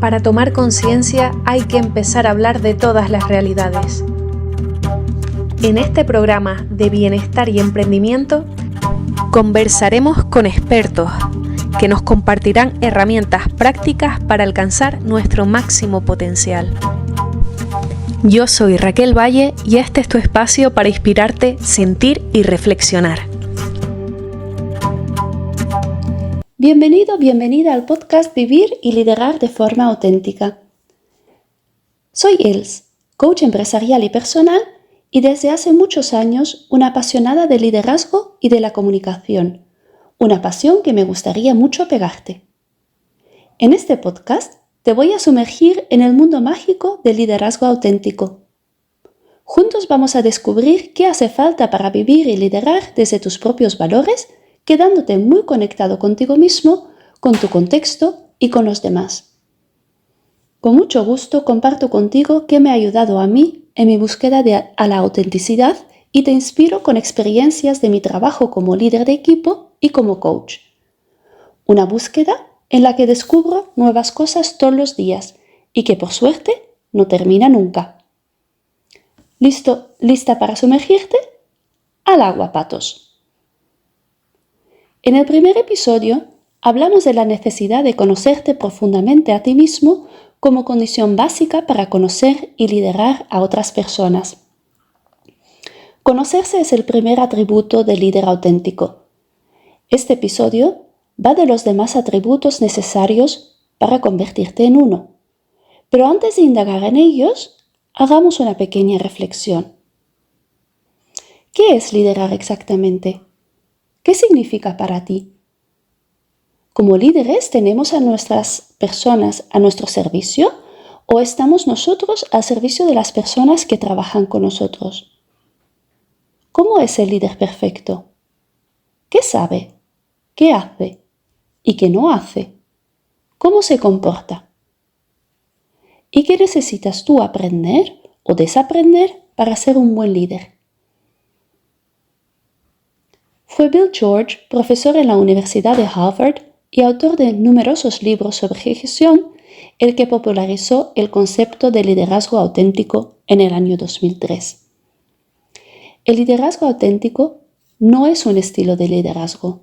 Para tomar conciencia hay que empezar a hablar de todas las realidades. En este programa de bienestar y emprendimiento conversaremos con expertos que nos compartirán herramientas prácticas para alcanzar nuestro máximo potencial. Yo soy Raquel Valle y este es tu espacio para inspirarte, sentir y reflexionar. Bienvenido, bienvenida al podcast Vivir y Liderar de forma auténtica. Soy Els, coach empresarial y personal y desde hace muchos años una apasionada del liderazgo y de la comunicación, una pasión que me gustaría mucho pegarte. En este podcast te voy a sumergir en el mundo mágico del liderazgo auténtico. Juntos vamos a descubrir qué hace falta para vivir y liderar desde tus propios valores, quedándote muy conectado contigo mismo, con tu contexto y con los demás. Con mucho gusto comparto contigo qué me ha ayudado a mí en mi búsqueda a la autenticidad y te inspiro con experiencias de mi trabajo como líder de equipo y como coach. Una búsqueda en la que descubro nuevas cosas todos los días y que por suerte no termina nunca. ¿Listo? ¿Lista para sumergirte? Al agua, patos. En el primer episodio hablamos de la necesidad de conocerte profundamente a ti mismo como condición básica para conocer y liderar a otras personas. Conocerse es el primer atributo del líder auténtico. Este episodio va de los demás atributos necesarios para convertirte en uno. Pero antes de indagar en ellos, hagamos una pequeña reflexión. ¿Qué es liderar exactamente? ¿Qué significa para ti? ¿Como líderes tenemos a nuestras personas a nuestro servicio o estamos nosotros al servicio de las personas que trabajan con nosotros? ¿Cómo es el líder perfecto? ¿Qué sabe? ¿Qué hace? ¿Y qué no hace? ¿Cómo se comporta? ¿Y qué necesitas tú aprender o desaprender para ser un buen líder? Fue Bill George, profesor en la Universidad de Harvard y autor de numerosos libros sobre gestión, el que popularizó el concepto de liderazgo auténtico en el año 2003. El liderazgo auténtico no es un estilo de liderazgo,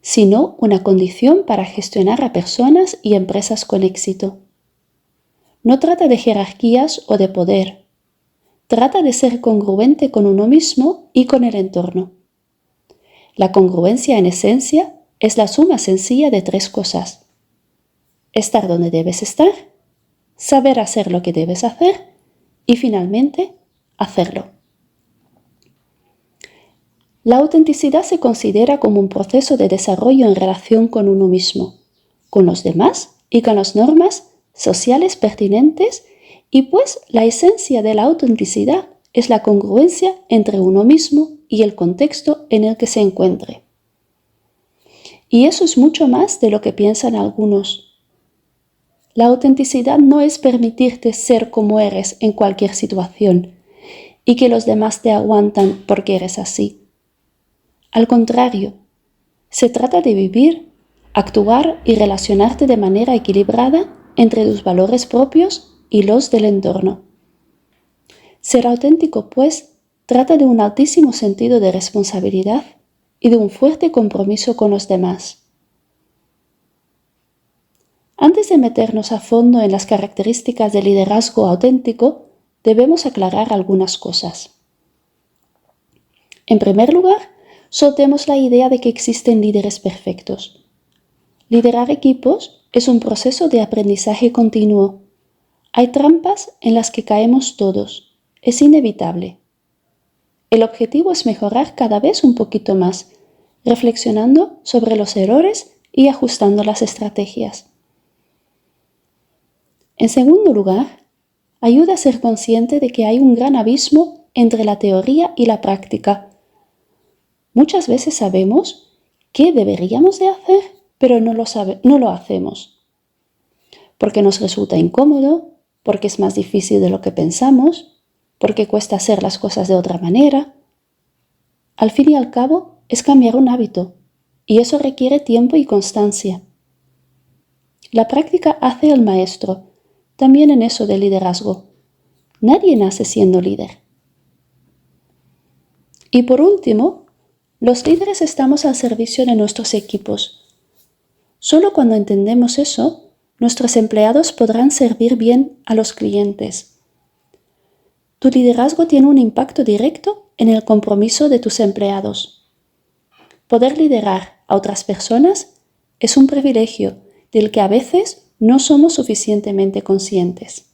sino una condición para gestionar a personas y empresas con éxito. No trata de jerarquías o de poder. Trata de ser congruente con uno mismo y con el entorno. La congruencia en esencia es la suma sencilla de tres cosas. Estar donde debes estar, saber hacer lo que debes hacer y finalmente hacerlo. La autenticidad se considera como un proceso de desarrollo en relación con uno mismo, con los demás y con las normas sociales pertinentes y pues la esencia de la autenticidad es la congruencia entre uno mismo y el contexto en el que se encuentre. Y eso es mucho más de lo que piensan algunos. La autenticidad no es permitirte ser como eres en cualquier situación y que los demás te aguantan porque eres así. Al contrario, se trata de vivir, actuar y relacionarte de manera equilibrada entre tus valores propios y los del entorno. Ser auténtico, pues, trata de un altísimo sentido de responsabilidad y de un fuerte compromiso con los demás. Antes de meternos a fondo en las características del liderazgo auténtico, debemos aclarar algunas cosas. En primer lugar, soltemos la idea de que existen líderes perfectos. Liderar equipos es un proceso de aprendizaje continuo. Hay trampas en las que caemos todos. Es inevitable. El objetivo es mejorar cada vez un poquito más, reflexionando sobre los errores y ajustando las estrategias. En segundo lugar, ayuda a ser consciente de que hay un gran abismo entre la teoría y la práctica. Muchas veces sabemos qué deberíamos de hacer, pero no lo hacemos. Porque nos resulta incómodo, porque es más difícil de lo que pensamos, porque cuesta hacer las cosas de otra manera. Al fin y al cabo, es cambiar un hábito, y eso requiere tiempo y constancia. La práctica hace al maestro, también en eso del liderazgo. Nadie nace siendo líder. Y por último, los líderes estamos al servicio de nuestros equipos. Solo cuando entendemos eso, nuestros empleados podrán servir bien a los clientes. Tu liderazgo tiene un impacto directo en el compromiso de tus empleados. Poder liderar a otras personas es un privilegio del que a veces no somos suficientemente conscientes.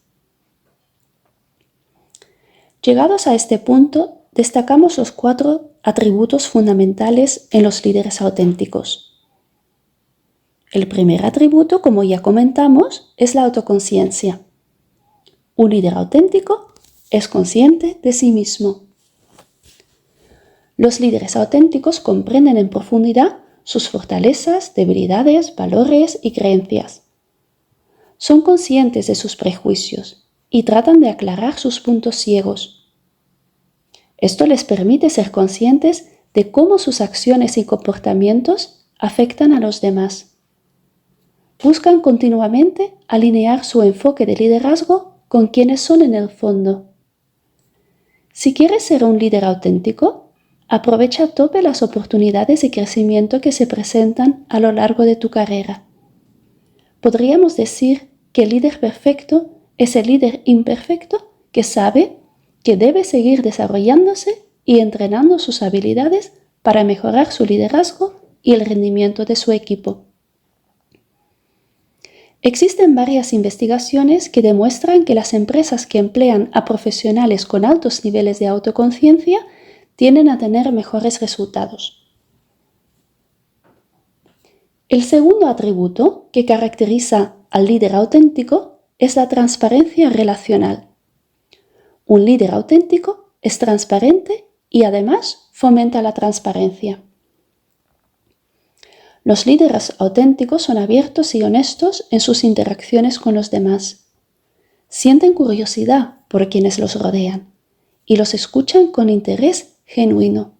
Llegados a este punto, destacamos los 4 atributos fundamentales en los líderes auténticos. El primer atributo, como ya comentamos, es la autoconciencia. Un líder auténtico es consciente de sí mismo. Los líderes auténticos comprenden en profundidad sus fortalezas, debilidades, valores y creencias. Son conscientes de sus prejuicios y tratan de aclarar sus puntos ciegos. Esto les permite ser conscientes de cómo sus acciones y comportamientos afectan a los demás. Buscan continuamente alinear su enfoque de liderazgo con quienes son en el fondo. Si quieres ser un líder auténtico, aprovecha a tope las oportunidades de crecimiento que se presentan a lo largo de tu carrera. Podríamos decir que el líder perfecto es el líder imperfecto que sabe que debe seguir desarrollándose y entrenando sus habilidades para mejorar su liderazgo y el rendimiento de su equipo. Existen varias investigaciones que demuestran que las empresas que emplean a profesionales con altos niveles de autoconciencia tienden a tener mejores resultados. El segundo atributo que caracteriza al líder auténtico es la transparencia relacional. Un líder auténtico es transparente y además fomenta la transparencia. Los líderes auténticos son abiertos y honestos en sus interacciones con los demás. Sienten curiosidad por quienes los rodean y los escuchan con interés genuino.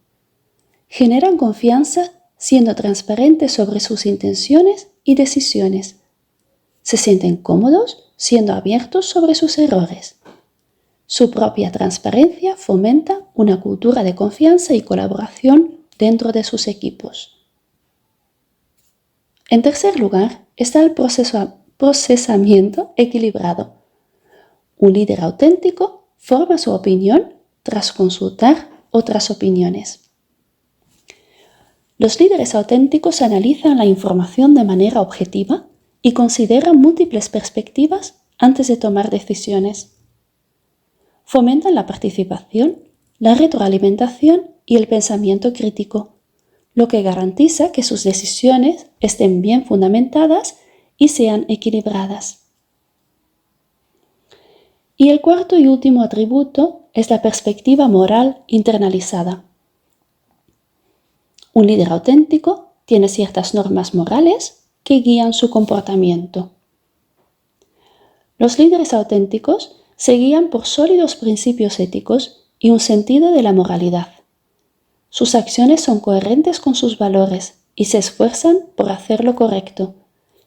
Generan confianza siendo transparentes sobre sus intenciones y decisiones. Se sienten cómodos siendo abiertos sobre sus errores. Su propia transparencia fomenta una cultura de confianza y colaboración dentro de sus equipos. En tercer lugar, está el procesamiento equilibrado. Un líder auténtico forma su opinión tras consultar otras opiniones. Los líderes auténticos analizan la información de manera objetiva y consideran múltiples perspectivas antes de tomar decisiones. Fomentan la participación, la retroalimentación y el pensamiento crítico, lo que garantiza que sus decisiones estén bien fundamentadas y sean equilibradas. Y el cuarto y último atributo es la perspectiva moral internalizada. Un líder auténtico tiene ciertas normas morales que guían su comportamiento. Los líderes auténticos se guían por sólidos principios éticos y un sentido de la moralidad. Sus acciones son coherentes con sus valores y se esfuerzan por hacer lo correcto,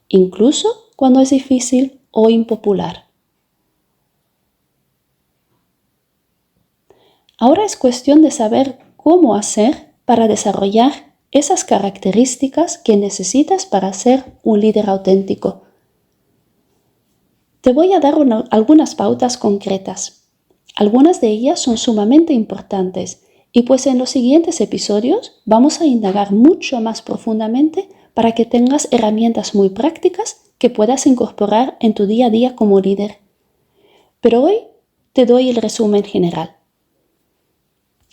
incluso cuando es difícil o impopular. Ahora es cuestión de saber cómo hacer para desarrollar esas características que necesitas para ser un líder auténtico. Te voy a dar algunas pautas concretas. Algunas de ellas son sumamente importantes y pues en los siguientes episodios vamos a indagar mucho más profundamente para que tengas herramientas muy prácticas que puedas incorporar en tu día a día como líder. Pero hoy te doy el resumen general.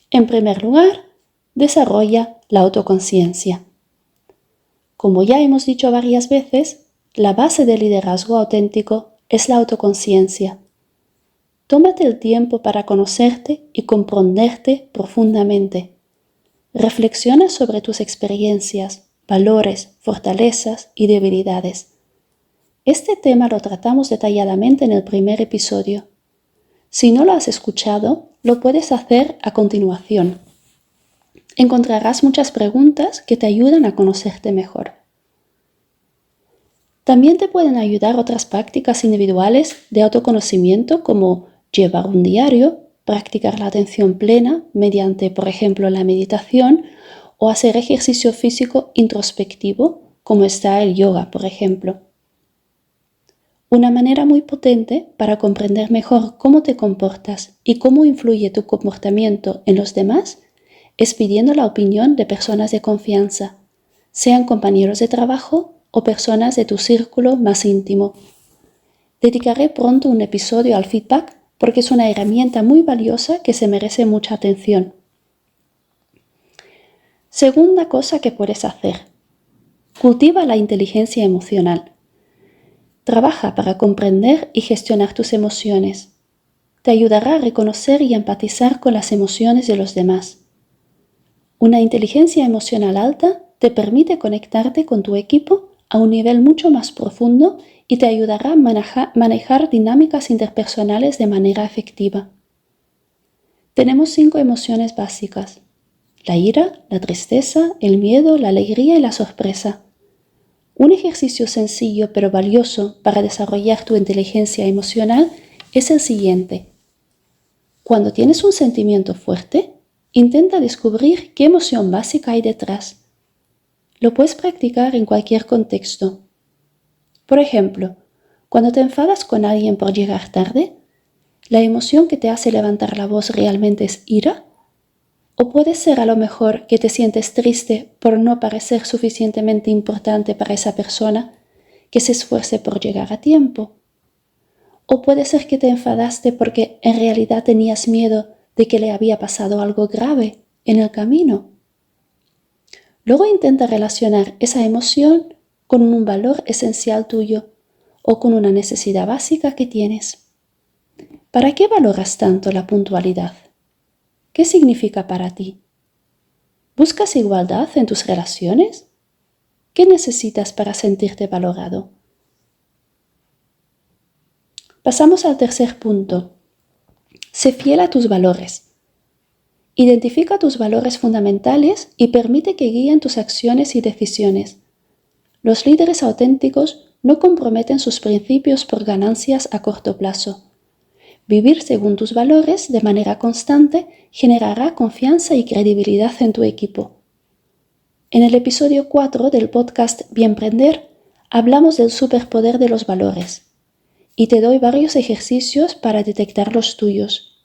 En primer lugar, desarrolla la autoconciencia. Como ya hemos dicho varias veces, la base del liderazgo auténtico es la autoconciencia. Tómate el tiempo para conocerte y comprenderte profundamente. Reflexiona sobre tus experiencias, valores, fortalezas y debilidades. Este tema lo tratamos detalladamente en el primer episodio. Si no lo has escuchado, lo puedes hacer a continuación. Encontrarás muchas preguntas que te ayudan a conocerte mejor. También te pueden ayudar otras prácticas individuales de autoconocimiento como llevar un diario, practicar la atención plena mediante, por ejemplo, la meditación o hacer ejercicio físico introspectivo como está el yoga, por ejemplo. Una manera muy potente para comprender mejor cómo te comportas y cómo influye tu comportamiento en los demás es pidiendo la opinión de personas de confianza, sean compañeros de trabajo o personas de tu círculo más íntimo. Dedicaré pronto un episodio al feedback porque es una herramienta muy valiosa que se merece mucha atención. Segunda cosa que puedes hacer. Cultiva la inteligencia emocional. Trabaja para comprender y gestionar tus emociones. Te ayudará a reconocer y empatizar con las emociones de los demás. Una inteligencia emocional alta te permite conectarte con tu equipo a un nivel mucho más profundo y te ayudará a manejar dinámicas interpersonales de manera efectiva. Tenemos 5 emociones básicas: la ira, la tristeza, el miedo, la alegría y la sorpresa. Un ejercicio sencillo pero valioso para desarrollar tu inteligencia emocional es el siguiente. Cuando tienes un sentimiento fuerte, intenta descubrir qué emoción básica hay detrás. Lo puedes practicar en cualquier contexto. Por ejemplo, cuando te enfadas con alguien por llegar tarde, ¿la emoción que te hace levantar la voz realmente es ira? ¿O puede ser a lo mejor que te sientes triste por no parecer suficientemente importante para esa persona que se esfuerce por llegar a tiempo? ¿O puede ser que te enfadaste porque en realidad tenías miedo de que le había pasado algo grave en el camino? Luego intenta relacionar esa emoción con un valor esencial tuyo o con una necesidad básica que tienes. ¿Para qué valoras tanto la puntualidad? ¿Qué significa para ti? ¿Buscas igualdad en tus relaciones? ¿Qué necesitas para sentirte valorado? Pasamos al tercer punto. Sé fiel a tus valores. Identifica tus valores fundamentales y permite que guíen tus acciones y decisiones. Los líderes auténticos no comprometen sus principios por ganancias a corto plazo. Vivir según tus valores de manera constante generará confianza y credibilidad en tu equipo. En el episodio 4 del podcast Bienprender hablamos del superpoder de los valores y te doy varios ejercicios para detectar los tuyos.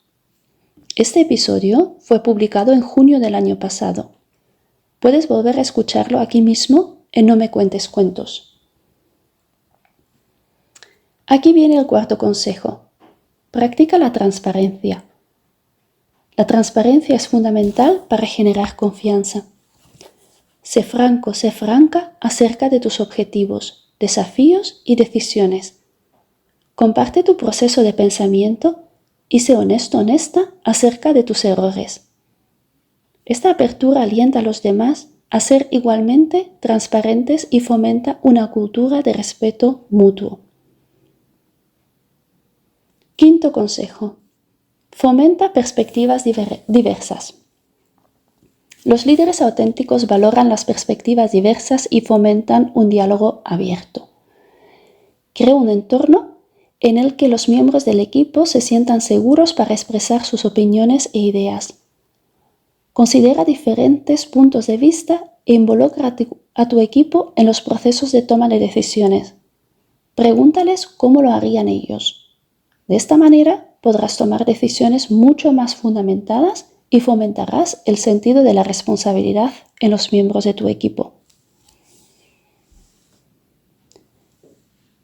Este episodio fue publicado en junio del año pasado. Puedes volver a escucharlo aquí mismo en No Me Cuentes Cuentos. Aquí viene el cuarto consejo. Practica la transparencia. La transparencia es fundamental para generar confianza. Sé franco, sé franca acerca de tus objetivos, desafíos y decisiones. Comparte tu proceso de pensamiento y sé honesto, honesta acerca de tus errores. Esta apertura alienta a los demás a ser igualmente transparentes y fomenta una cultura de respeto mutuo. Quinto consejo. Fomenta perspectivas diversas. Los líderes auténticos valoran las perspectivas diversas y fomentan un diálogo abierto. Crea un entorno en el que los miembros del equipo se sientan seguros para expresar sus opiniones e ideas. Considera diferentes puntos de vista e involucra a tu equipo en los procesos de toma de decisiones. Pregúntales cómo lo harían ellos. De esta manera podrás tomar decisiones mucho más fundamentadas y fomentarás el sentido de la responsabilidad en los miembros de tu equipo.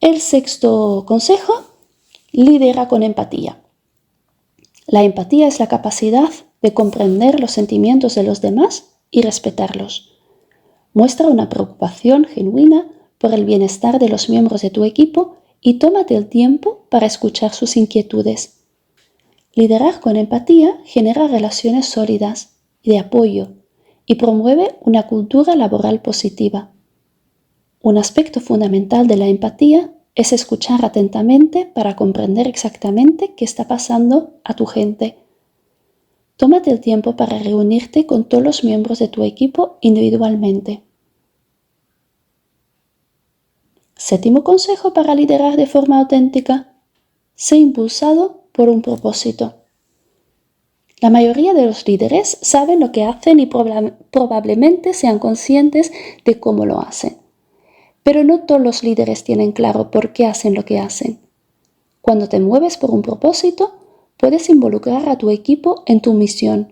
El sexto consejo, lidera con empatía. La empatía es la capacidad de comprender los sentimientos de los demás y respetarlos. Muestra una preocupación genuina por el bienestar de los miembros de tu equipo y tómate el tiempo para escuchar sus inquietudes. Liderar con empatía genera relaciones sólidas y de apoyo y promueve una cultura laboral positiva. Un aspecto fundamental de la empatía es escuchar atentamente para comprender exactamente qué está pasando a tu gente. Tómate el tiempo para reunirte con todos los miembros de tu equipo individualmente. Séptimo consejo para liderar de forma auténtica: sé impulsado por un propósito. La mayoría de los líderes saben lo que hacen y probablemente sean conscientes de cómo lo hacen. Pero no todos los líderes tienen claro por qué hacen lo que hacen. Cuando te mueves por un propósito, puedes involucrar a tu equipo en tu misión.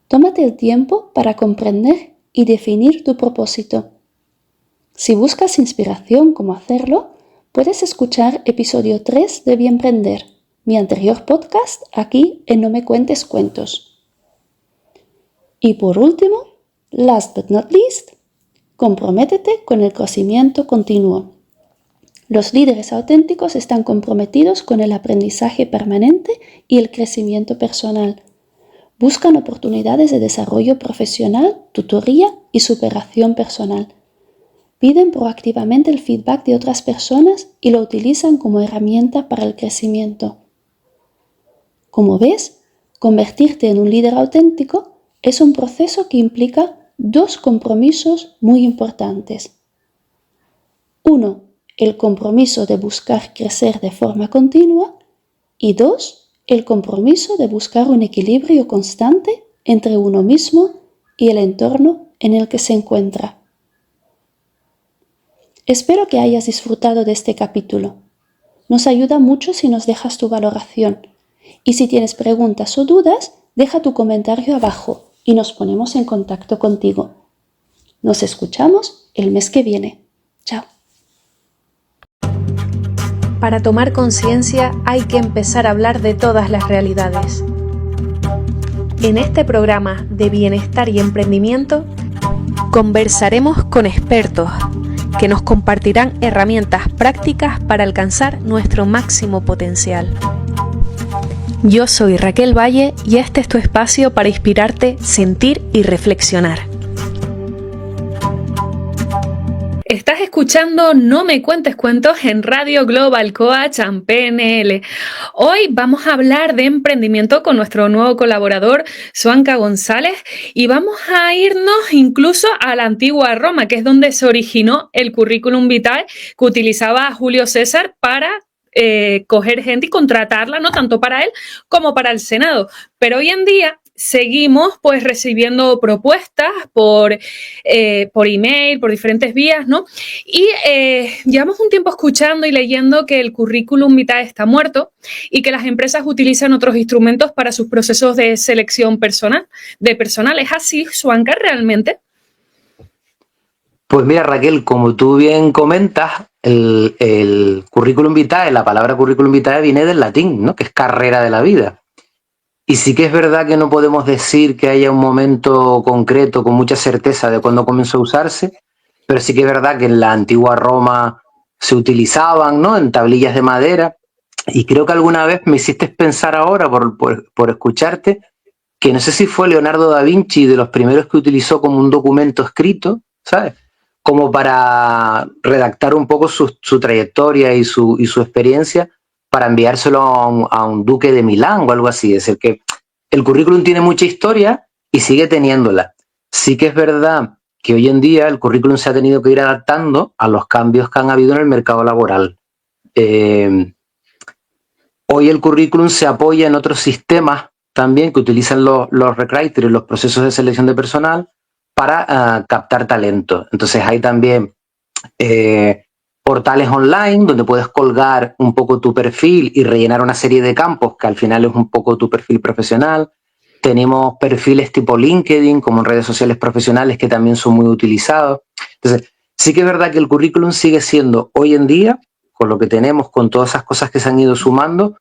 Tómate el tiempo para comprender y definir tu propósito. Si buscas inspiración cómo hacerlo, puedes escuchar episodio 3 de Bienprender, mi anterior podcast aquí en No Me Cuentes Cuentos. Y por último, last but not least, comprométete con el crecimiento continuo. Los líderes auténticos están comprometidos con el aprendizaje permanente y el crecimiento personal. Buscan oportunidades de desarrollo profesional, tutoría y superación personal. Piden proactivamente el feedback de otras personas y lo utilizan como herramienta para el crecimiento. Como ves, convertirte en un líder auténtico es un proceso que implica dos compromisos muy importantes. 1. El compromiso de buscar crecer de forma continua y 2. El compromiso de buscar un equilibrio constante entre uno mismo y el entorno en el que se encuentra. Espero que hayas disfrutado de este capítulo. Nos ayuda mucho si nos dejas tu valoración. Y si tienes preguntas o dudas, deja tu comentario abajo y nos ponemos en contacto contigo. Nos escuchamos el mes que viene. Chao. Para tomar conciencia hay que empezar a hablar de todas las realidades. En este programa de bienestar y emprendimiento, conversaremos con expertos que nos compartirán herramientas prácticas para alcanzar nuestro máximo potencial. Yo soy Raquel Valle y este es tu espacio para inspirarte, sentir y reflexionar. Estás escuchando No Me Cuentes Cuentos en Radio Global Coach and PNL. Hoy vamos a hablar de emprendimiento con nuestro nuevo colaborador, Suanca González, y vamos a irnos incluso a la antigua Roma, que es donde se originó el currículum vitae que utilizaba Julio César para coger gente y contratarla, no tanto para él como para el Senado. Pero hoy en día seguimos pues recibiendo propuestas por email, por diferentes vías, ¿no? Y llevamos un tiempo escuchando y leyendo que el currículum vitae está muerto y que las empresas utilizan otros instrumentos para sus procesos de selección personal. ¿Es así, Suanca, realmente? Pues mira, Raquel, como tú bien comentas, el currículum vitae, la palabra currículum vitae viene del latín, ¿no? Que es carrera de la vida. Y sí que es verdad que no podemos decir que haya un momento concreto con mucha certeza de cuándo comenzó a usarse, pero sí que es verdad que en la antigua Roma se utilizaban, ¿no? En tablillas de madera. Y creo que alguna vez me hiciste pensar ahora, por escucharte, que no sé si fue Leonardo da Vinci de los primeros que utilizó como un documento escrito, ¿sabes? Como para redactar un poco su trayectoria y su experiencia, para enviárselo a un duque de Milán o algo así. Es decir, que el currículum tiene mucha historia y sigue teniéndola. Sí que es verdad que hoy en día el currículum se ha tenido que ir adaptando a los cambios que han habido en el mercado laboral. Hoy el currículum se apoya en otros sistemas también que utilizan los recruiters, los procesos de selección de personal, para captar talento. Entonces hay también portales online donde puedes colgar un poco tu perfil y rellenar una serie de campos que al final es un poco tu perfil profesional. Tenemos perfiles tipo LinkedIn, como en redes sociales profesionales, que también son muy utilizados. Entonces, sí que es verdad que el currículum sigue siendo hoy en día, con lo que tenemos, con todas esas cosas que se han ido sumando,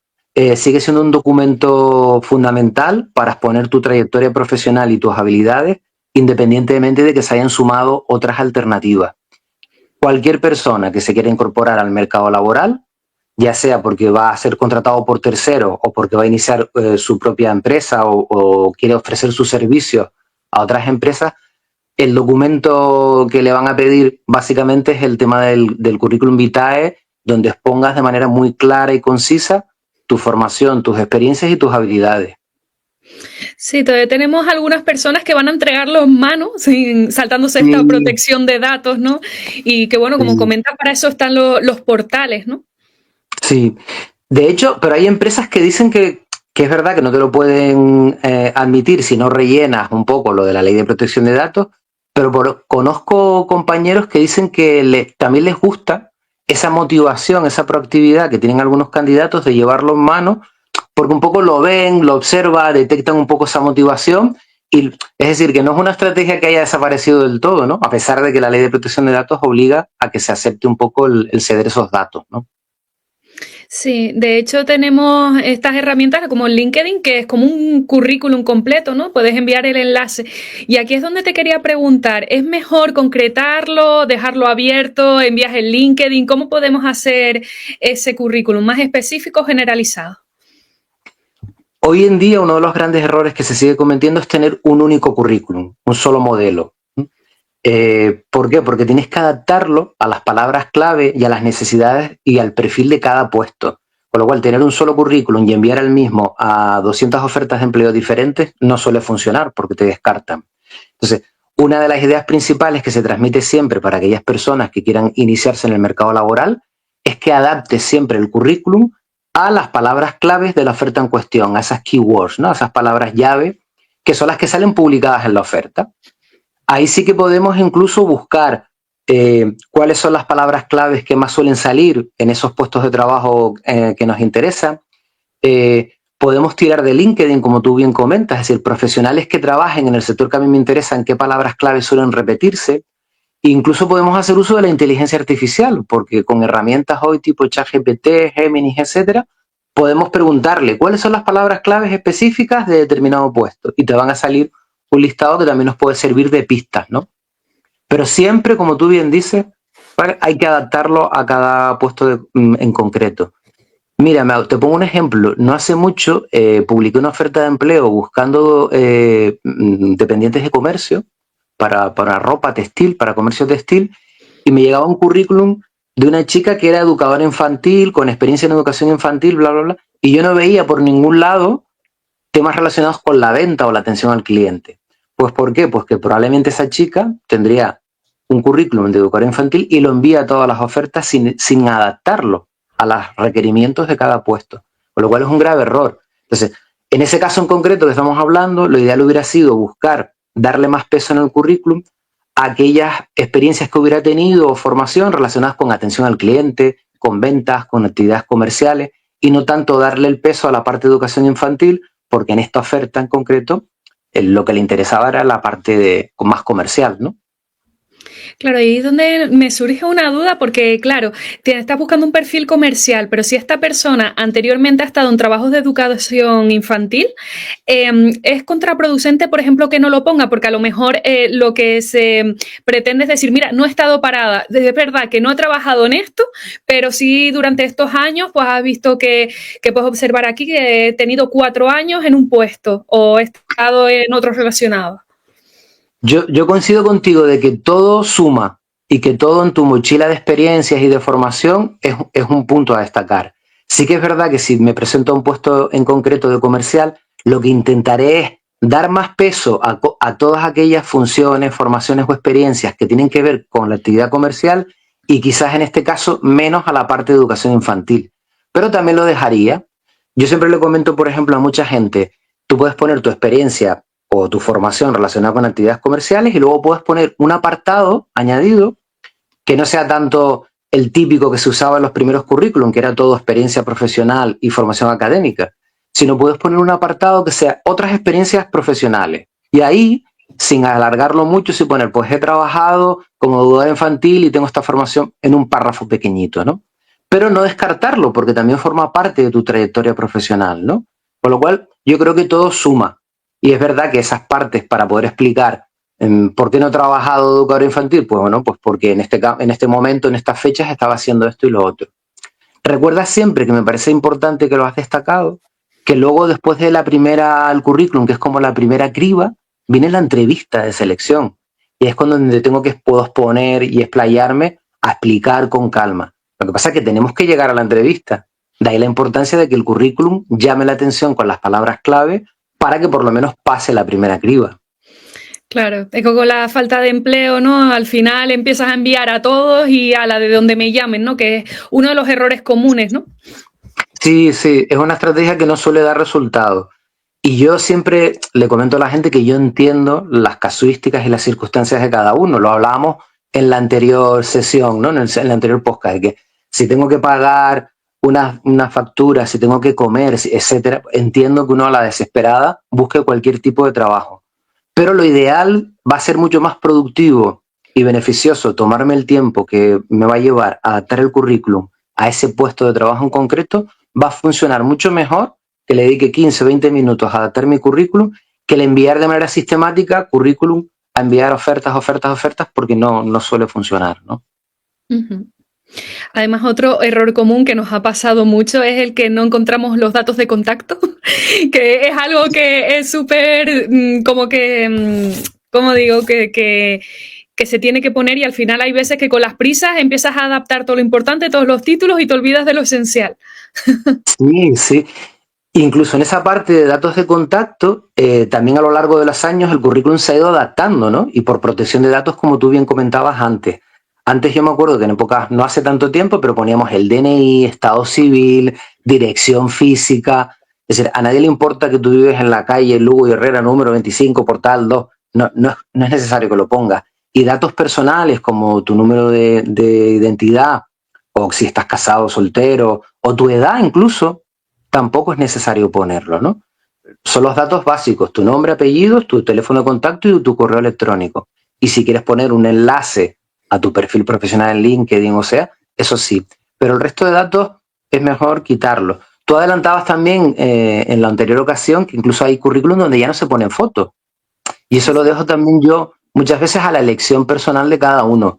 sigue siendo un documento fundamental para exponer tu trayectoria profesional y tus habilidades, independientemente de que se hayan sumado otras alternativas. Cualquier persona que se quiera incorporar al mercado laboral, ya sea porque va a ser contratado por terceros o porque va a iniciar su propia empresa o quiere ofrecer sus servicios a otras empresas, el documento que le van a pedir básicamente es el tema del currículum vitae, donde expongas de manera muy clara y concisa tu formación, tus experiencias y tus habilidades. Sí, todavía tenemos algunas personas que van a entregarlo en mano, saltándose esta Sí, protección de datos, ¿no? Y que bueno, como sí, comentas, para eso están los portales, ¿no? sí. De hecho, pero hay empresas que dicen que es verdad que no te lo pueden admitir si no rellenas un poco lo de la ley de protección de datos, pero conozco compañeros que dicen que también les gusta esa motivación, esa proactividad que tienen algunos candidatos de llevarlo en mano, porque un poco lo ven, lo observan, detectan un poco esa motivación. Y es decir, que no es una estrategia que haya desaparecido del todo, ¿no? A pesar de que la ley de protección de datos obliga a que se acepte un poco el ceder esos datos, ¿no? Sí, de hecho tenemos estas herramientas como LinkedIn, que es como un currículum completo, ¿no? Puedes enviar el enlace. Y aquí es donde te quería preguntar, ¿es mejor concretarlo, dejarlo abierto, envías el LinkedIn? ¿Cómo podemos hacer ese currículum más específico o generalizado? Hoy en día uno de los grandes errores que se sigue cometiendo es tener un único currículum, un solo modelo. ¿Por qué? Porque tienes que adaptarlo a las palabras clave y a las necesidades y al perfil de cada puesto. Con lo cual, tener un solo currículum y enviar el mismo a 200 ofertas de empleo diferentes no suele funcionar porque te descartan. Entonces, una de las ideas principales que se transmite siempre para aquellas personas que quieran iniciarse en el mercado laboral es que adaptes siempre el currículum a las palabras claves de la oferta en cuestión, a esas keywords, ¿no? A esas palabras llave que son las que salen publicadas en la oferta. Ahí sí que podemos incluso buscar cuáles son las palabras claves que más suelen salir en esos puestos de trabajo que nos interesan. Podemos tirar de LinkedIn, como tú bien comentas, es decir, profesionales que trabajen en el sector que a mí me interesa, en qué palabras claves suelen repetirse. Incluso podemos hacer uso de la inteligencia artificial, porque con herramientas hoy tipo ChatGPT, Gemini, etcétera, podemos preguntarle cuáles son las palabras claves específicas de determinado puesto y te van a salir un listado que también nos puede servir de pistas, ¿no? Pero siempre, como tú bien dices, hay que adaptarlo a cada puesto en concreto. Mira, te pongo un ejemplo. No hace mucho publiqué una oferta de empleo buscando dependientes de comercio para ropa textil, para comercio textil, y me llegaba un currículum de una chica que era educadora infantil, con experiencia en educación infantil, bla, bla, bla, y yo no veía por ningún lado temas relacionados con la venta o la atención al cliente. Pues ¿por qué? Pues que probablemente esa chica tendría un currículum de educadora infantil y lo envía a todas las ofertas sin adaptarlo a los requerimientos de cada puesto, con lo cual es un grave error. Entonces, en ese caso en concreto que estamos hablando, lo ideal hubiera sido buscar darle más peso en el currículum a aquellas experiencias que hubiera tenido o formación relacionadas con atención al cliente, con ventas, con actividades comerciales, y no tanto darle el peso a la parte de educación infantil, porque en esta oferta en concreto lo que le interesaba era la parte más comercial, ¿no? Claro, ahí es donde me surge una duda porque, claro, estás buscando un perfil comercial, pero si esta persona anteriormente ha estado en trabajos de educación infantil, es contraproducente, por ejemplo, que no lo ponga, porque a lo mejor lo que se pretende es decir, mira, no he estado parada, es verdad que no he trabajado en esto, pero sí durante estos años, pues has visto que puedes observar aquí que he tenido 4 años en un puesto o he estado en otros relacionados. Yo coincido contigo de que todo suma y que todo en tu mochila de experiencias y de formación es un punto a destacar. Sí que es verdad que si me presento a un puesto en concreto de comercial, lo que intentaré es dar más peso a todas aquellas funciones, formaciones o experiencias que tienen que ver con la actividad comercial y quizás en este caso menos a la parte de educación infantil. Pero también lo dejaría. Yo siempre le comento, por ejemplo, a mucha gente, tú puedes poner tu experiencia o tu formación relacionada con actividades comerciales y luego puedes poner un apartado añadido que no sea tanto el típico que se usaba en los primeros currículum, que era todo experiencia profesional y formación académica, sino puedes poner un apartado que sea otras experiencias profesionales. Y ahí, sin alargarlo mucho, si poner, pues he trabajado como educador infantil y tengo esta formación en un párrafo pequeñito, ¿no? Pero no descartarlo, porque también forma parte de tu trayectoria profesional, ¿no? Con lo cual, yo creo que todo suma. Y es verdad que esas partes para poder explicar ¿por qué no he trabajado educador infantil? Pues bueno, pues porque en este momento, en estas fechas, estaba haciendo esto y lo otro. Recuerda siempre que me parece importante que lo has destacado, que luego después de la primera, el currículum, que es como la primera criba, viene la entrevista de selección. Y es cuando donde tengo que puedo exponer y explayarme a explicar con calma. Lo que pasa es que tenemos que llegar a la entrevista. De ahí la importancia de que el currículum llame la atención con las palabras clave para que por lo menos pase la primera criba. Claro, es que con la falta de empleo, ¿no? Al final empiezas a enviar a todos y a la de donde me llamen, ¿no? Que es uno de los errores comunes, ¿no? Sí, es una estrategia que no suele dar resultado. Y yo siempre le comento a la gente que yo entiendo las casuísticas y las circunstancias de cada uno. Lo hablábamos en la anterior sesión, ¿no? En el anterior podcast, que si tengo que pagar una factura, si tengo que comer, etcétera, entiendo que uno a la desesperada busque cualquier tipo de trabajo. Pero lo ideal va a ser mucho más productivo y beneficioso tomarme el tiempo que me va a llevar a adaptar el currículum a ese puesto de trabajo en concreto. Va a funcionar mucho mejor que le dedique 15 o 20 minutos a adaptar mi currículum que el enviar de manera sistemática currículum a enviar ofertas, porque no suele funcionar, ¿no? Uh-huh. Además, otro error común que nos ha pasado mucho es el que no encontramos los datos de contacto, que es algo que es súper, como que, ¿cómo digo? Que se tiene que poner, y al final hay veces que con las prisas empiezas a adaptar todo lo importante, todos los títulos, y te olvidas de lo esencial. Sí. Incluso en esa parte de datos de contacto, también a lo largo de los años el currículum se ha ido adaptando, ¿no? Y por protección de datos, como tú bien comentabas antes. Antes yo me acuerdo que en épocas, no hace tanto tiempo, pero poníamos el DNI, estado civil, dirección física. Es decir, a nadie le importa que tú vives en la calle Lugo y Herrera, número 25, portal 2. No es necesario que lo pongas. Y datos personales como tu número de identidad, o si estás casado o soltero, o tu edad incluso, tampoco es necesario ponerlo, ¿no? Son los datos básicos, tu nombre, apellidos, tu teléfono de contacto y tu correo electrónico. Y si quieres poner un enlace a tu perfil profesional en LinkedIn, o sea, eso sí. Pero el resto de datos es mejor quitarlo. Tú adelantabas también en la anterior ocasión que incluso hay currículum donde ya no se ponen fotos. Y eso lo dejo también yo muchas veces a la elección personal de cada uno.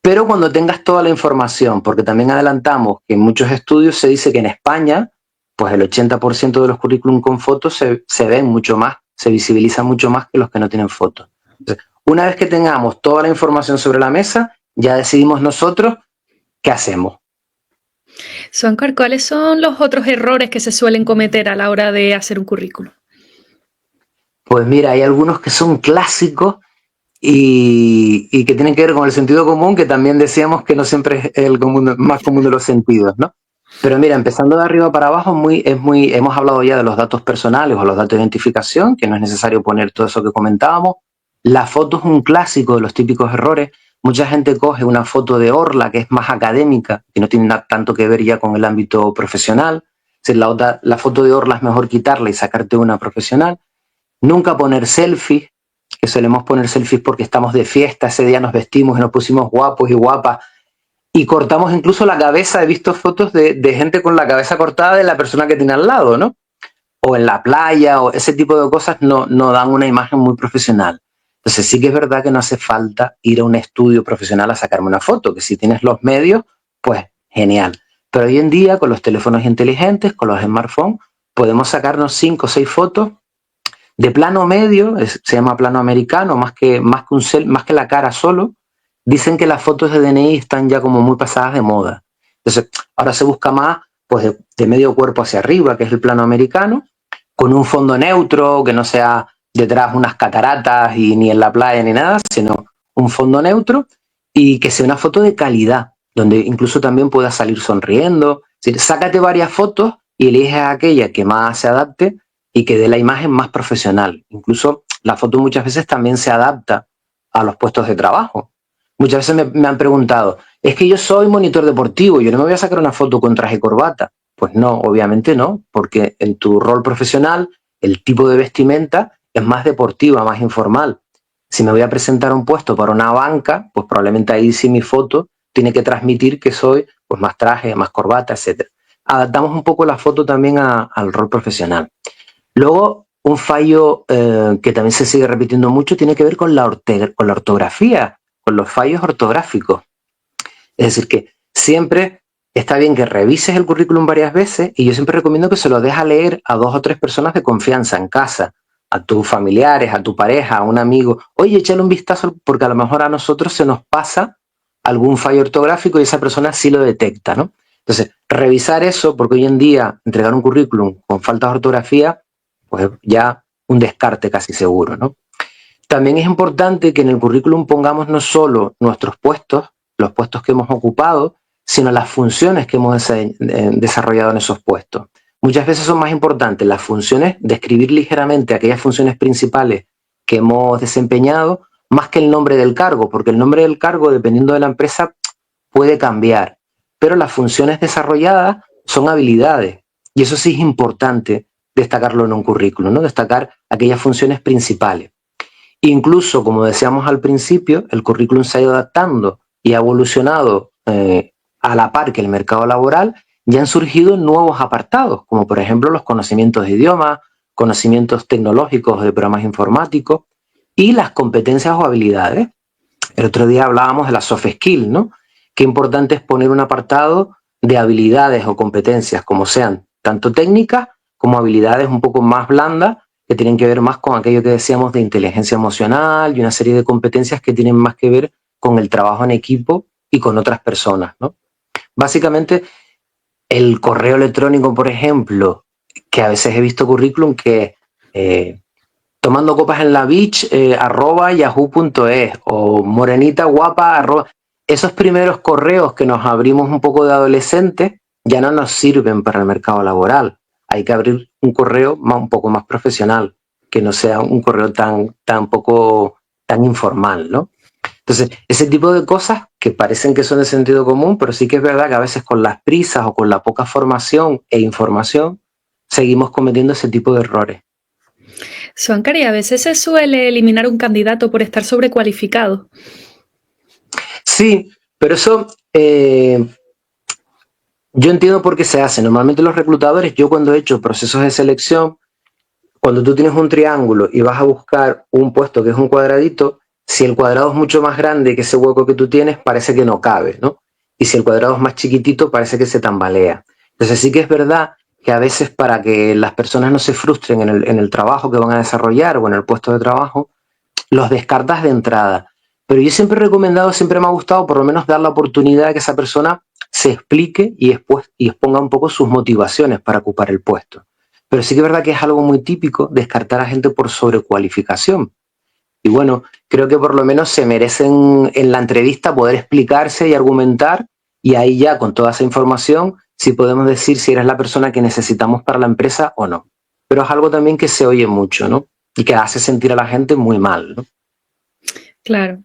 Pero cuando tengas toda la información, porque también adelantamos que en muchos estudios se dice que en España pues el 80% de los currículum con fotos se ven mucho más, se visibilizan mucho más que los que no tienen fotos. Entonces, una vez que tengamos toda la información sobre la mesa, ya decidimos nosotros qué hacemos. Suancar, ¿cuáles son los otros errores que se suelen cometer a la hora de hacer un currículum? Pues mira, hay algunos que son clásicos y que tienen que ver con el sentido común, que también decíamos que no siempre es el más común de los sentidos, ¿no? Pero mira, empezando de arriba para abajo, hemos hablado ya de los datos personales o los datos de identificación, que no es necesario poner todo eso que comentábamos. La foto es un clásico de los típicos errores. Mucha gente coge una foto de orla que es más académica, que no tiene tanto que ver ya con el ámbito profesional. Si la foto de orla es mejor quitarla y sacarte una profesional. Nunca poner selfies, que solemos poner selfies porque estamos de fiesta, ese día nos vestimos y nos pusimos guapos y guapas, y cortamos incluso la cabeza. He visto fotos de gente con la cabeza cortada de la persona que tiene al lado, ¿no? O en la playa, o ese tipo de cosas no dan una imagen muy profesional. Entonces sí que es verdad que no hace falta ir a un estudio profesional a sacarme una foto, que si tienes los medios, pues genial. Pero hoy en día, con los teléfonos inteligentes, con los smartphones, podemos sacarnos 5 o 6 fotos de plano medio, se llama plano americano, más que la cara solo. Dicen que las fotos de DNI están ya como muy pasadas de moda. Entonces, ahora se busca más pues, de medio cuerpo hacia arriba, que es el plano americano, con un fondo neutro, que no sea detrás unas cataratas y ni en la playa ni nada, sino un fondo neutro y que sea una foto de calidad, donde incluso también puedas salir sonriendo. Es decir, sácate varias fotos y eliges aquella que más se adapte y que dé la imagen más profesional. Incluso la foto muchas veces también se adapta a los puestos de trabajo. Muchas veces me han preguntado, es que yo soy monitor deportivo, yo no me voy a sacar una foto con traje y corbata. Pues no, obviamente no, porque en tu rol profesional el tipo de vestimenta es más deportiva, más informal. Si me voy a presentar a un puesto para una banca, pues probablemente ahí sí mi foto tiene que transmitir que soy pues más traje, más corbata, etc. Adaptamos un poco la foto también al rol profesional. Luego, un fallo que también se sigue repitiendo mucho tiene que ver con la ortografía, con los fallos ortográficos. Es decir, que siempre está bien que revises el currículum varias veces y yo siempre recomiendo que se lo dejes leer a 2 o 3 personas de confianza en casa, a tus familiares, a tu pareja, a un amigo. Oye, échale un vistazo porque a lo mejor a nosotros se nos pasa algún fallo ortográfico y esa persona sí lo detecta, ¿no? Entonces, revisar eso, porque hoy en día entregar un currículum con faltas de ortografía, pues ya un descarte casi seguro, ¿no? También es importante que en el currículum pongamos no solo nuestros puestos, los puestos que hemos ocupado, sino las funciones que hemos desarrollado en esos puestos. Muchas veces son más importantes las funciones, describir ligeramente aquellas funciones principales que hemos desempeñado, más que el nombre del cargo, porque el nombre del cargo, dependiendo de la empresa, puede cambiar. Pero las funciones desarrolladas son habilidades, y eso sí es importante destacarlo en un currículum, ¿no? Destacar aquellas funciones principales. Incluso, como decíamos al principio, el currículum se ha ido adaptando y ha evolucionado a la par que el mercado laboral, y han surgido nuevos apartados, como por ejemplo los conocimientos de idiomas, conocimientos tecnológicos de programas informáticos y las competencias o habilidades. El otro día hablábamos de las soft skills, ¿no? Qué importante es poner un apartado de habilidades o competencias, como sean tanto técnicas como habilidades un poco más blandas, que tienen que ver más con aquello que decíamos de inteligencia emocional y una serie de competencias que tienen más que ver con el trabajo en equipo y con otras personas, ¿no? Básicamente, el correo electrónico, por ejemplo, que a veces he visto currículum que tomando copas en la beach, @yahoo.es o morenita guapa, esos primeros correos que nos abrimos un poco de adolescentes ya no nos sirven para el mercado laboral. Hay que abrir un correo un poco más profesional, que no sea un correo tan informal, ¿no? Entonces, ese tipo de cosas que parecen que son de sentido común, pero sí que es verdad que a veces con las prisas o con la poca formación e información seguimos cometiendo ese tipo de errores. Suancar, y a veces se suele eliminar un candidato por estar sobrecualificado. Sí, pero eso yo entiendo por qué se hace. Normalmente los reclutadores, yo cuando he hecho procesos de selección, cuando tú tienes un triángulo y vas a buscar un puesto que es un cuadradito, si el cuadrado es mucho más grande que ese hueco que tú tienes, parece que no cabe, ¿no? Y si el cuadrado es más chiquitito, parece que se tambalea. Entonces sí que es verdad que a veces para que las personas no se frustren en el trabajo que van a desarrollar o en el puesto de trabajo, los descartas de entrada. Pero yo siempre he recomendado, siempre me ha gustado por lo menos dar la oportunidad de que esa persona se explique y exponga un poco sus motivaciones para ocupar el puesto. Pero sí que es verdad que es algo muy típico descartar a gente por sobrecualificación. Y bueno, creo que por lo menos se merecen en la entrevista poder explicarse y argumentar, y ahí ya con toda esa información sí podemos decir si eres la persona que necesitamos para la empresa o no. Pero es algo también que se oye mucho, ¿no? Y que hace sentir a la gente muy mal, ¿no? Claro.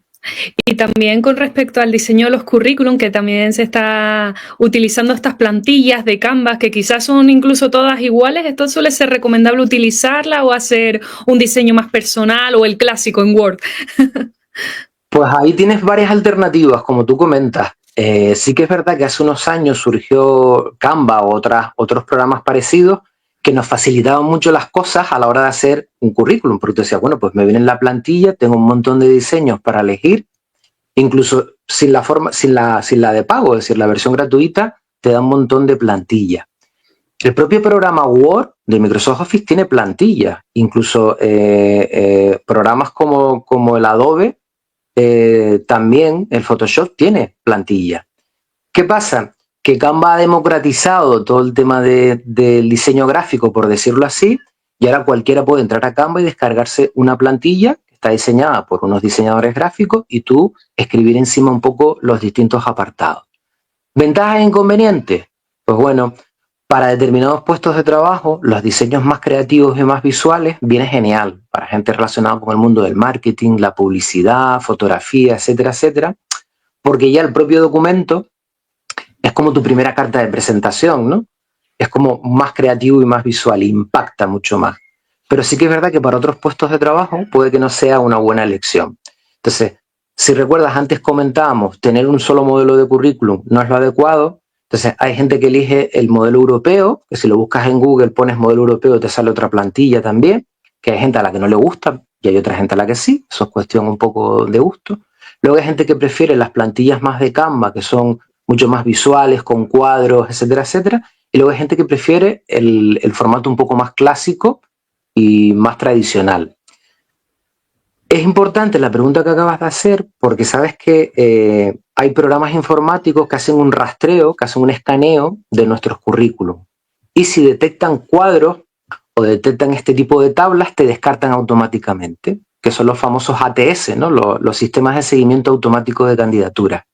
Y también con respecto al diseño de los currículum, que también se está utilizando estas plantillas de Canvas, que quizás son incluso todas iguales, ¿esto suele ser recomendable utilizarla o hacer un diseño más personal o el clásico en Word? Pues ahí tienes varias alternativas, como tú comentas. Sí que es verdad que hace unos años surgió Canva o otros programas parecidos que nos facilitaban mucho las cosas a la hora de hacer un currículum, porque tú decías, bueno, pues me viene en la plantilla, tengo un montón de diseños para elegir, incluso sin la de pago, es decir, la versión gratuita te da un montón de plantillas. El propio programa Word de Microsoft Office tiene plantillas, incluso programas como el Adobe, también el Photoshop tiene plantilla. ¿Qué pasa? Que Canva ha democratizado todo el tema del diseño gráfico, por decirlo así, y ahora cualquiera puede entrar a Canva y descargarse una plantilla que está diseñada por unos diseñadores gráficos y tú escribir encima un poco los distintos apartados. ¿Ventajas e inconvenientes? Pues bueno, para determinados puestos de trabajo, los diseños más creativos y más visuales viene genial para gente relacionada con el mundo del marketing, la publicidad, fotografía, etcétera, etcétera, porque ya el propio documento es como tu primera carta de presentación, ¿no? Es como más creativo y más visual, impacta mucho más. Pero sí que es verdad que para otros puestos de trabajo puede que no sea una buena elección. Entonces, si recuerdas, antes comentábamos, tener un solo modelo de currículum no es lo adecuado. Entonces, hay gente que elige el modelo europeo, que si lo buscas en Google, pones modelo europeo, te sale otra plantilla también, que hay gente a la que no le gusta y hay otra gente a la que sí. Eso es cuestión un poco de gusto. Luego hay gente que prefiere las plantillas más de Canva, que son mucho más visuales, con cuadros, etcétera, etcétera. Y luego hay gente que prefiere el formato un poco más clásico y más tradicional. Es importante la pregunta que acabas de hacer porque sabes que hay programas informáticos que hacen un rastreo, que hacen un escaneo de nuestros currículums. Y si detectan cuadros o detectan este tipo de tablas, te descartan automáticamente, que son los famosos ATS, ¿no? Los sistemas de seguimiento automático de candidatura.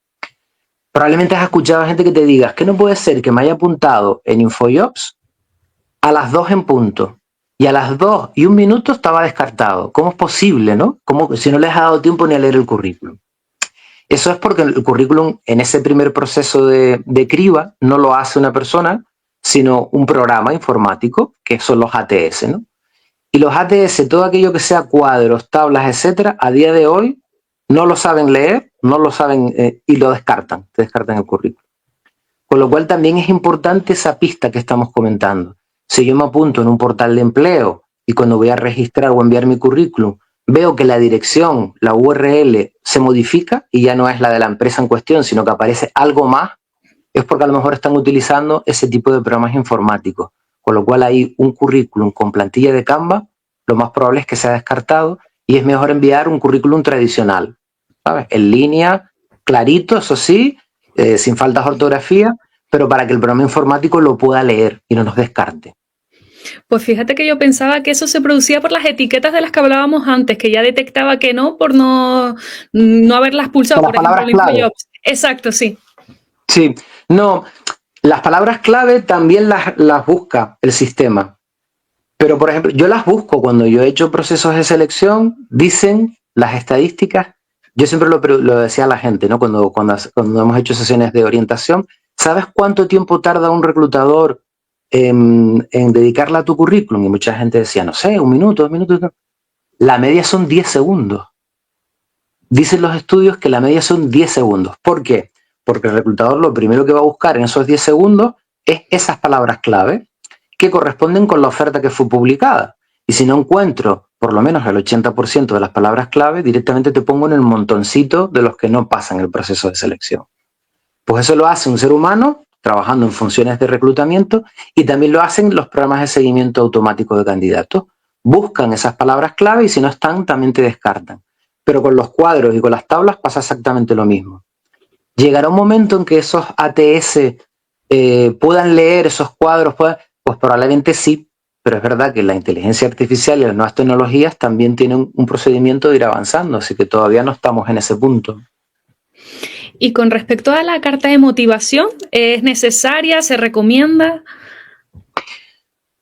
Probablemente has escuchado a gente que te diga, que no puede ser que me haya apuntado en InfoJobs a las 2 en punto, y a las 2 y 1 minuto estaba descartado. ¿Cómo es posible, no? ¿Cómo, si no les ha dado tiempo ni a leer el currículum? Eso es porque el currículum, en ese primer proceso de criba, no lo hace una persona, sino un programa informático, que son los ATS, ¿no? Y los ATS, todo aquello que sea cuadros, tablas, etcétera, a día de hoy no lo saben leer, no lo saben y lo descartan, te descartan el currículum. Con lo cual también es importante esa pista que estamos comentando. Si yo me apunto en un portal de empleo y cuando voy a registrar o enviar mi currículum, veo que la dirección, la URL, se modifica y ya no es la de la empresa en cuestión, sino que aparece algo más, es porque a lo mejor están utilizando ese tipo de programas informáticos. Con lo cual hay un currículum con plantilla de Canva, lo más probable es que sea descartado y es mejor enviar un currículum tradicional, ¿sabes? En línea, clarito, eso sí, sin faltas de ortografía, pero para que el programa informático lo pueda leer y no nos descarte. Pues fíjate que yo pensaba que eso se producía por las etiquetas de las que hablábamos antes, que ya detectaba que no por no haberlas pulsado, Por ejemplo, el InfoJobs. Exacto, sí. Sí, no, las palabras clave también las busca el sistema. Pero, por ejemplo, yo las busco cuando yo he hecho procesos de selección, dicen las estadísticas, yo siempre lo decía a la gente, ¿no? Cuando hemos hecho sesiones de orientación, ¿sabes cuánto tiempo tarda un reclutador en dedicarle a tu currículum? Y mucha gente decía, no sé, 1 minuto, 2 minutos. La media son 10 segundos. Dicen los estudios que la media son 10 segundos. ¿Por qué? Porque el reclutador lo primero que va a buscar en esos 10 segundos es esas palabras clave que corresponden con la oferta que fue publicada. Y si no encuentro por lo menos el 80% de las palabras clave, directamente te pongo en el montoncito de los que no pasan el proceso de selección. Pues eso lo hace un ser humano trabajando en funciones de reclutamiento y también lo hacen los programas de seguimiento automático de candidatos. Buscan esas palabras clave y si no están, también te descartan. Pero con los cuadros y con las tablas pasa exactamente lo mismo. Llegará un momento en que esos ATS puedan leer esos cuadros, pues probablemente sí, pero es verdad que la inteligencia artificial y las nuevas tecnologías también tienen un procedimiento de ir avanzando, así que todavía no estamos en ese punto. Y con respecto a la carta de motivación, ¿es necesaria? ¿Se recomienda?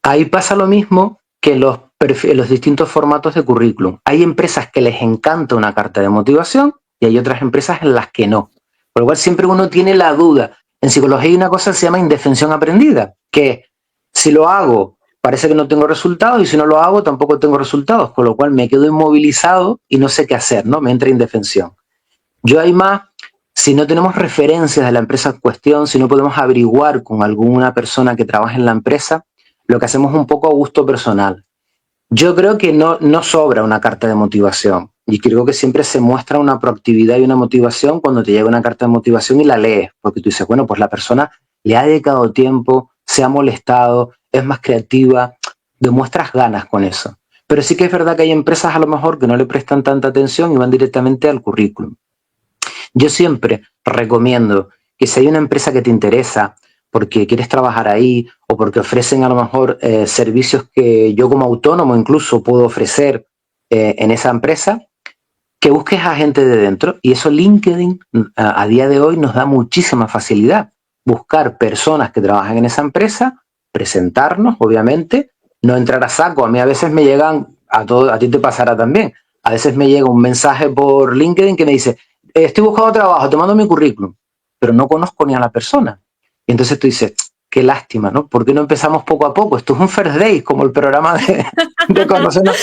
Ahí pasa lo mismo que en los distintos formatos de currículum. Hay empresas que les encanta una carta de motivación y hay otras empresas en las que no. Por lo cual siempre uno tiene la duda. En psicología hay una cosa que se llama indefensión aprendida, que si lo hago parece que no tengo resultados y si no lo hago tampoco tengo resultados, con lo cual me quedo inmovilizado y no sé qué hacer, ¿no? Me entra indefensión. Yo hay más, si no tenemos referencias de la empresa en cuestión, si no podemos averiguar con alguna persona que trabaje en la empresa, lo que hacemos es un poco a gusto personal. Yo creo que no sobra una carta de motivación y creo que siempre se muestra una proactividad y una motivación cuando te llega una carta de motivación y la lees, porque tú dices, bueno, pues la persona le ha dedicado tiempo, se ha molestado, es más creativa, demuestras ganas con eso. Pero sí que es verdad que hay empresas a lo mejor que no le prestan tanta atención y van directamente al currículum. Yo siempre recomiendo que si hay una empresa que te interesa, porque quieres trabajar ahí o porque ofrecen a lo mejor servicios que yo como autónomo incluso puedo ofrecer en esa empresa, que busques a gente de dentro. Y eso LinkedIn a día de hoy nos da muchísima facilidad. Buscar personas que trabajan en esa empresa, presentarnos, obviamente, no entrar a saco. A mí a veces me llegan, a ti te pasará también, a veces me llega un mensaje por LinkedIn que me dice, estoy buscando trabajo, te mando mi currículum, pero no conozco ni a la persona. Y entonces tú dices, qué lástima, ¿no? ¿Por qué no empezamos poco a poco? Esto es un first date, como el programa de conocernos.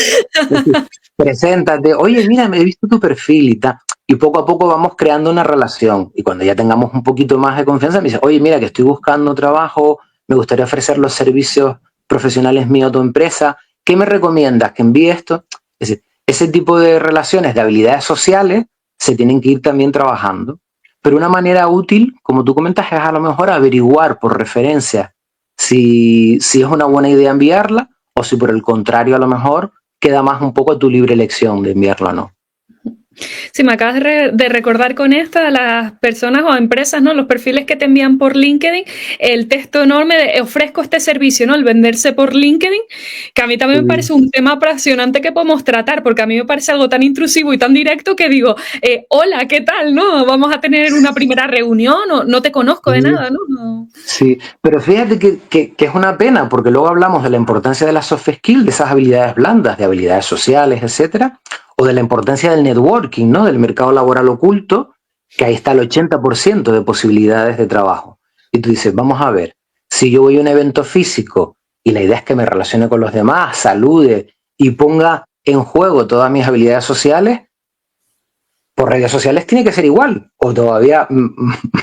Preséntate, oye, mira, me he visto tu perfil y tal. Y poco a poco vamos creando una relación. Y cuando ya tengamos un poquito más de confianza, me dice, oye, mira, que estoy buscando trabajo, me gustaría ofrecer los servicios profesionales míos a tu empresa. ¿Qué me recomiendas? ¿Que envíe esto? Es decir, ese tipo de relaciones, de habilidades sociales, se tienen que ir también trabajando. Pero una manera útil, como tú comentas, es a lo mejor averiguar por referencia si es una buena idea enviarla o si por el contrario a lo mejor queda más un poco a tu libre elección de enviarla o no. Sí, me acabas de recordar con esta a las personas o empresas, ¿no? Los perfiles que te envían por LinkedIn, el texto enorme de ofrezco este servicio, ¿no? El venderse por LinkedIn, que a mí también me parece un tema apasionante que podemos tratar, porque a mí me parece algo tan intrusivo y tan directo que digo, hola, ¿qué tal? ¿No? Vamos a tener una primera reunión, o no te conozco de nada, ¿no? No. Sí, pero fíjate que es una pena, porque luego hablamos de la importancia de las soft skills, de esas habilidades blandas, de habilidades sociales, etcétera, o de la importancia del networking, ¿no? Del mercado laboral oculto, que ahí está el 80% de posibilidades de trabajo. Y tú dices, vamos a ver, si yo voy a un evento físico y la idea es que me relacione con los demás, salude y ponga en juego todas mis habilidades sociales, por redes sociales tiene que ser igual, o todavía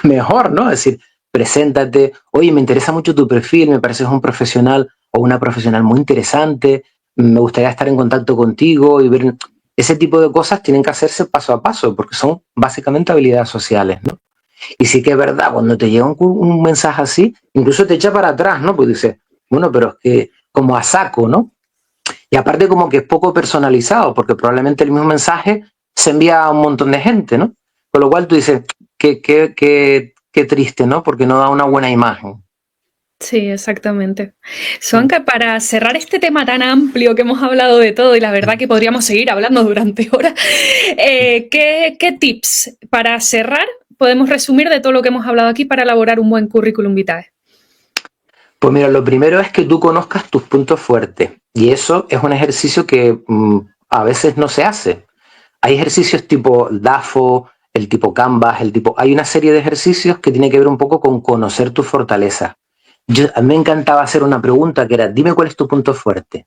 mejor, ¿no? Es decir, preséntate, oye, me interesa mucho tu perfil, me pareces un profesional o una profesional muy interesante, me gustaría estar en contacto contigo y ver... Ese tipo de cosas tienen que hacerse paso a paso, porque son básicamente habilidades sociales, ¿no? Y sí que es verdad, cuando te llega un mensaje así, incluso te echa para atrás, ¿no? Pues dices, bueno, pero es que como a saco, ¿no? Y aparte como que es poco personalizado, porque probablemente el mismo mensaje se envía a un montón de gente, ¿no? Con lo cual tú dices, qué triste, ¿no? Porque no da una buena imagen. Sí, exactamente. Suanca, para cerrar este tema tan amplio que hemos hablado de todo, y la verdad que podríamos seguir hablando durante horas, ¿qué tips para cerrar podemos resumir de todo lo que hemos hablado aquí para elaborar un buen currículum vitae? Pues mira, lo primero es que tú conozcas tus puntos fuertes, y eso es un ejercicio que a veces no se hace. Hay ejercicios tipo DAFO, el tipo Canvas, hay una serie de ejercicios que tiene que ver un poco con conocer tus fortalezas. A mí me encantaba hacer una pregunta que era, dime cuál es tu punto fuerte.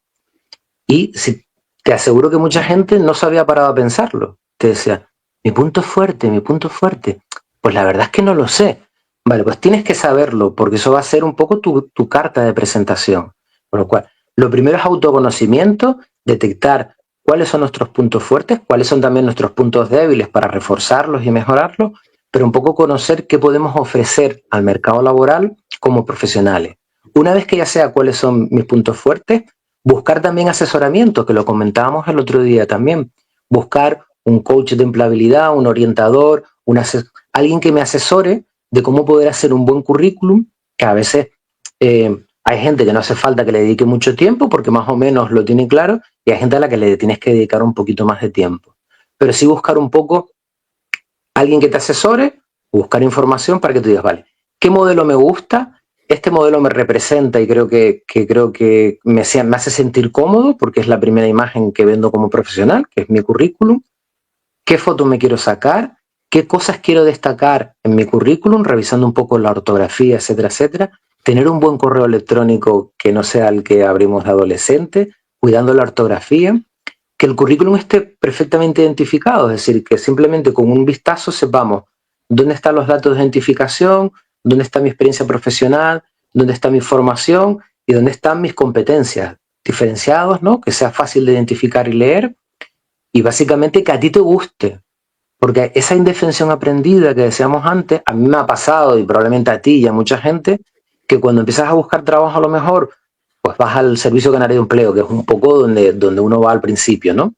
Y te aseguro que mucha gente no se había parado a pensarlo. Te decía, mi punto fuerte, mi punto fuerte. Pues la verdad es que no lo sé. Vale, pues tienes que saberlo, porque eso va a ser un poco tu carta de presentación. Por lo cual, lo primero es autoconocimiento, detectar cuáles son nuestros puntos fuertes, cuáles son también nuestros puntos débiles para reforzarlos y mejorarlos, pero un poco conocer qué podemos ofrecer al mercado laboral como profesionales. Una vez que ya sea cuáles son mis puntos fuertes, buscar también asesoramiento, que lo comentábamos el otro día también. Buscar un coach de empleabilidad, un orientador, alguien que me asesore de cómo poder hacer un buen currículum, que a veces hay gente que no hace falta que le dedique mucho tiempo porque más o menos lo tiene claro, y hay gente a la que le tienes que dedicar un poquito más de tiempo. Pero sí buscar un poco alguien que te asesore, buscar información para que tú digas, vale, ¿qué modelo me gusta? Este modelo me representa y creo que me hace sentir cómodo porque es la primera imagen que vendo como profesional, que es mi currículum. ¿Qué foto me quiero sacar? ¿Qué cosas quiero destacar en mi currículum? Revisando un poco la ortografía, etcétera, etcétera. Tener un buen correo electrónico que no sea el que abrimos de adolescente, cuidando la ortografía. Que el currículum esté perfectamente identificado, es decir, que simplemente con un vistazo sepamos dónde están los datos de identificación, dónde está mi experiencia profesional, dónde está mi formación y dónde están mis competencias diferenciados, ¿no? Que sea fácil de identificar y leer, y básicamente que a ti te guste, porque esa indefensión aprendida que decíamos antes, a mí me ha pasado y probablemente a ti y a mucha gente, que cuando empiezas a buscar trabajo a lo mejor pues vas al Servicio Canario de Empleo, que es un poco donde uno va al principio, ¿no?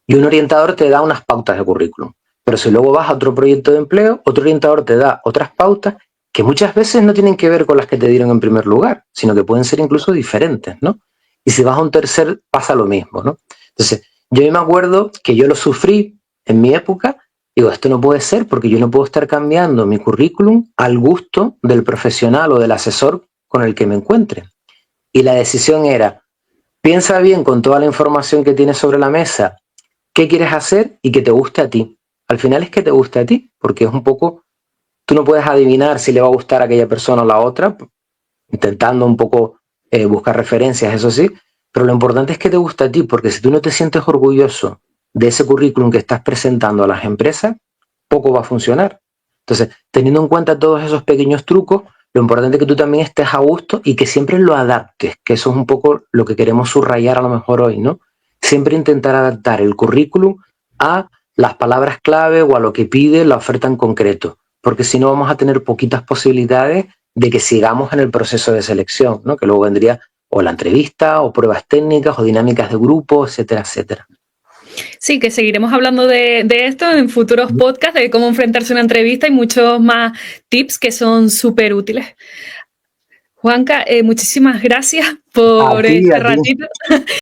Y un orientador te da unas pautas de currículum. Pero si luego vas a otro proyecto de empleo, otro orientador te da otras pautas que muchas veces no tienen que ver con las que te dieron en primer lugar, sino que pueden ser incluso diferentes, ¿no? Y si vas a un tercer, pasa lo mismo, ¿no? Entonces, yo me acuerdo que yo lo sufrí en mi época. Digo, esto no puede ser porque yo no puedo estar cambiando mi currículum al gusto del profesional o del asesor con el que me encuentre. Y la decisión era, piensa bien con toda la información que tienes sobre la mesa, qué quieres hacer y que te guste a ti. Al final es que te guste a ti, porque es un poco, tú no puedes adivinar si le va a gustar a aquella persona o la otra, intentando un poco buscar referencias, eso sí, pero lo importante es que te guste a ti, porque si tú no te sientes orgulloso de ese currículum que estás presentando a las empresas, poco va a funcionar. Entonces, teniendo en cuenta todos esos pequeños trucos, lo importante es que tú también estés a gusto y que siempre lo adaptes, que eso es un poco lo que queremos subrayar a lo mejor hoy, ¿no? Siempre intentar adaptar el currículum a las palabras clave o a lo que pide la oferta en concreto, porque si no vamos a tener poquitas posibilidades de que sigamos en el proceso de selección, ¿no? Que luego vendría o la entrevista, o pruebas técnicas, o dinámicas de grupo, etcétera, etcétera. Sí, que seguiremos hablando de esto en futuros podcasts, de cómo enfrentarse a una entrevista y muchos más tips que son súper útiles. Juanca, muchísimas gracias por este ratito.